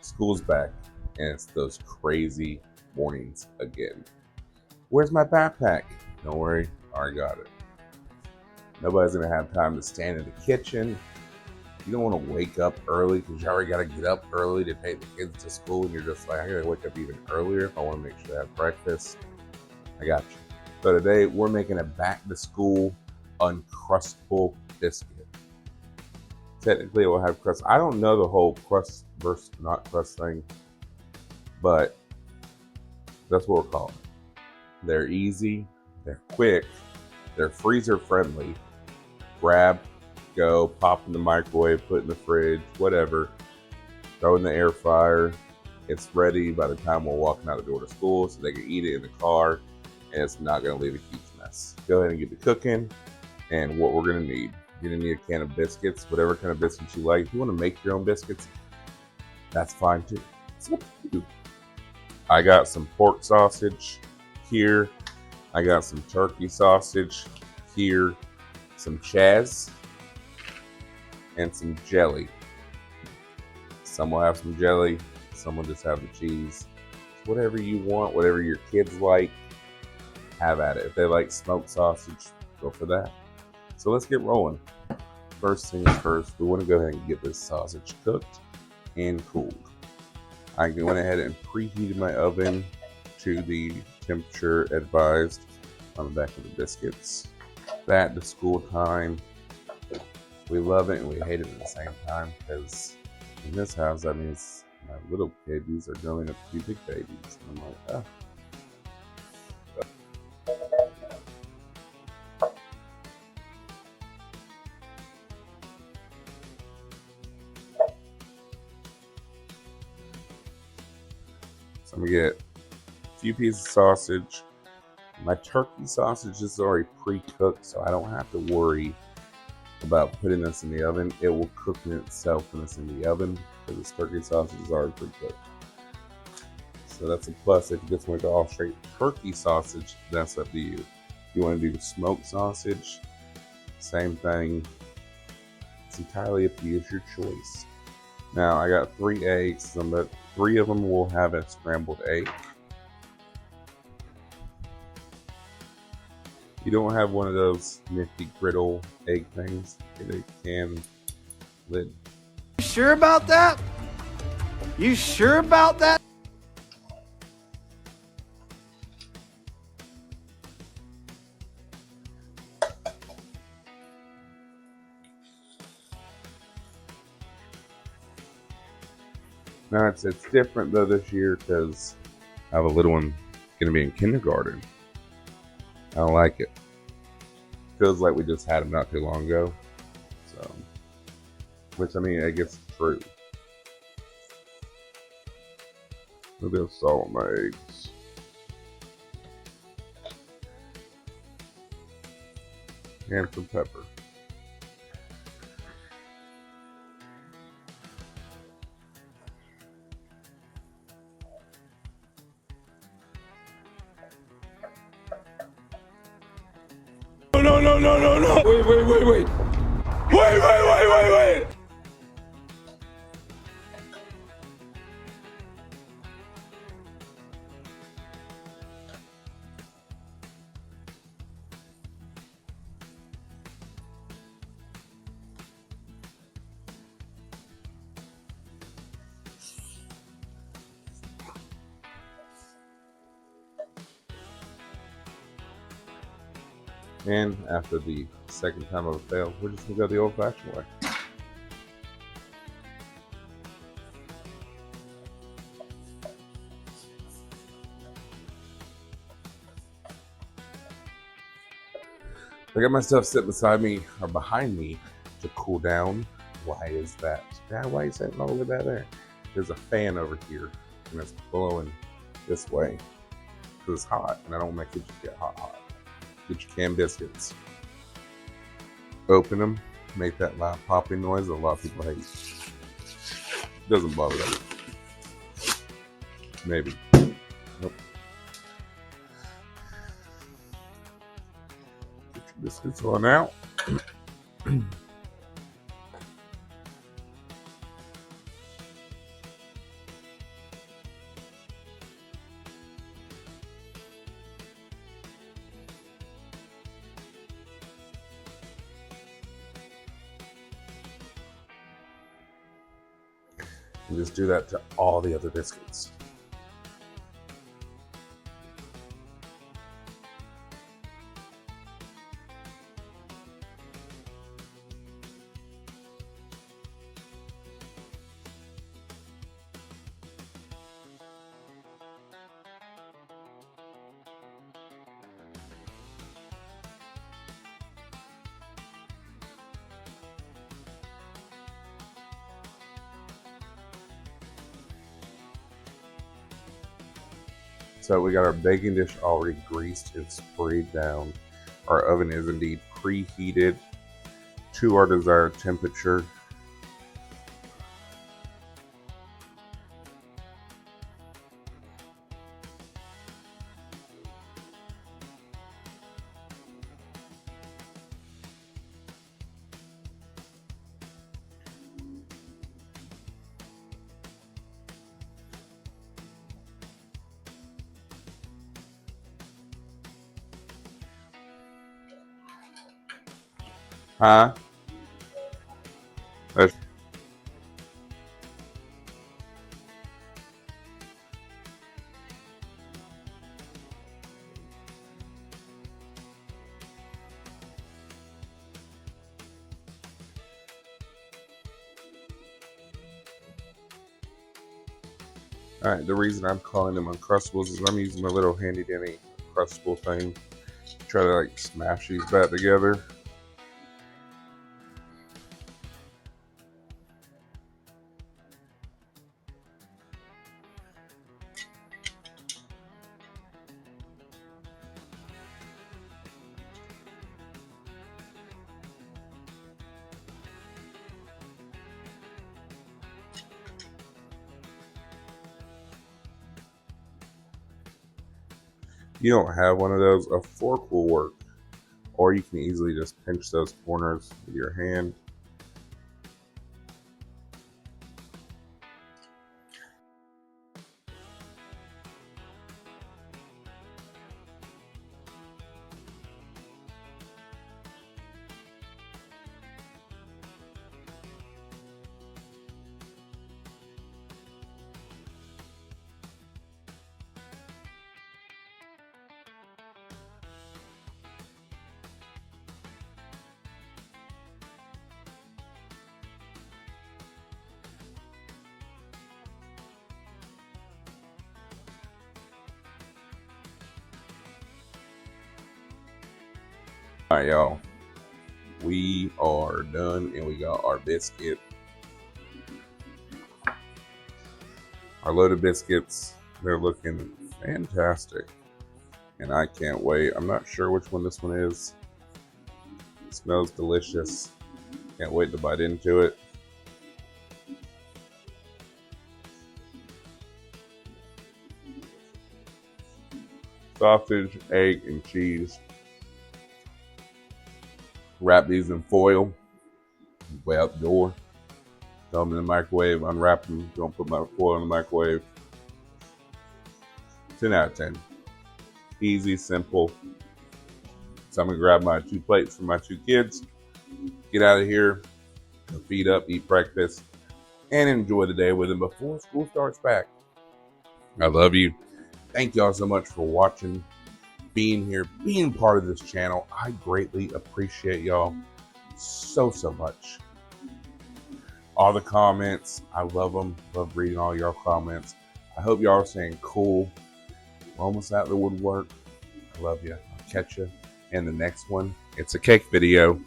School's back, and it's those crazy mornings again. Where's my backpack? Don't worry, I already got it. Nobody's gonna have time to stand in the kitchen. You don't want to wake up early because you already got to get up early to take the kids to school, and you're just like, I gotta wake up even earlier if I want to make sure I have breakfast. I got you. So today we're making a back to school Uncrustable biscuit. Technically it will have crust. I don't know the whole crust versus not crust thing, but that's what we're calling it. They're easy, they're quick, they're freezer friendly. Grab, go, pop in the microwave, put in the fridge, whatever. Throw in the air fryer. It's ready by the time we're walking out the door to school, so they can eat it in the car, and it's not going to leave a huge mess. Go ahead and get to cooking, and what we're going to need. You're going to need a can of biscuits, whatever kind of biscuits you like. If you want to make your own biscuits, that's fine too. That's what you do. I got some pork sausage here. I got some turkey sausage here. Some chaz and some jelly. Some will have some jelly, some will just have the cheese. Whatever you want, whatever your kids like, have at it. If they like smoked sausage, go for that. So let's get rolling. First things first, we want to go ahead and get this sausage cooked and cooled. I went ahead and preheated my oven to the temperature advised on the back of the biscuits. That to school time, we love it and we hate it at the same time, because in this house that means my little babies are growing up to be big babies, and I'm like, oh. So I'm gonna get a few pieces of sausage. My turkey sausage is already pre-cooked, so I don't have to worry about putting this in the oven. It will cook in itself when it's in the oven, because this turkey sausage is already pre-cooked. So that's a plus. If you just want to go all straight turkey sausage, that's up to you. If you want to do smoked sausage, same thing. It's entirely up to you. It's your choice. Now I got 3 eggs, but 3 of them will have a scrambled egg. You don't have one of those nifty griddle egg things, get a can lid. You sure about that? You sure about that? Now it's different though this year because I have a little one going to be in kindergarten. I don't like it. Feels like we just had him not too long ago. So, which I mean, I guess it's true. A bit of salt on my eggs. And some pepper. No. Wait. Wait. And after the second time of a fail, we're just gonna go the old-fashioned way. I got my stuff sitting beside me or behind me to cool down. Why is that? Dad, why are you sitting all the way back there? There's a fan over here and it's blowing this way because it's hot and I don't want my kitchen to get hot. Get your canned biscuits. Open them, make that loud popping noise that a lot of people hate. Doesn't bother them. Maybe. Nope. Get your biscuits on out. And just do that to all the other biscuits. So we got our baking dish already greased and sprayed down. Our oven is indeed preheated to our desired temperature. Huh? That's Alright, the reason I'm calling them Uncrustables is I'm using my little handy dandy Uncrustable thing to try to like smash these back together. If you don't have one of those, a fork will work. Or you can easily just pinch those corners with your hand. Alright, y'all. We are done and we got our biscuit. Our loaded biscuits, they're looking fantastic. And I can't wait. I'm not sure which one this one is. It smells delicious. Can't wait to bite into it. Sausage, egg, and cheese. Wrap these in foil. Way out the door. Throw them in the microwave. Unwrap them. Don't put my foil in the microwave. 10 out of 10. Easy, simple. So I'm gonna grab my 2 plates for my 2 kids. Get out of here. Feed up, eat breakfast, and enjoy the day with them before school starts back. I love you. Thank y'all so much for watching, being here, being part of this channel. I greatly appreciate y'all so much. All the comments, I love them. Love reading all y'all comments. I hope y'all are saying cool. We're almost out of the woodwork. I love you. I'll catch you in the next one. It's a cake video.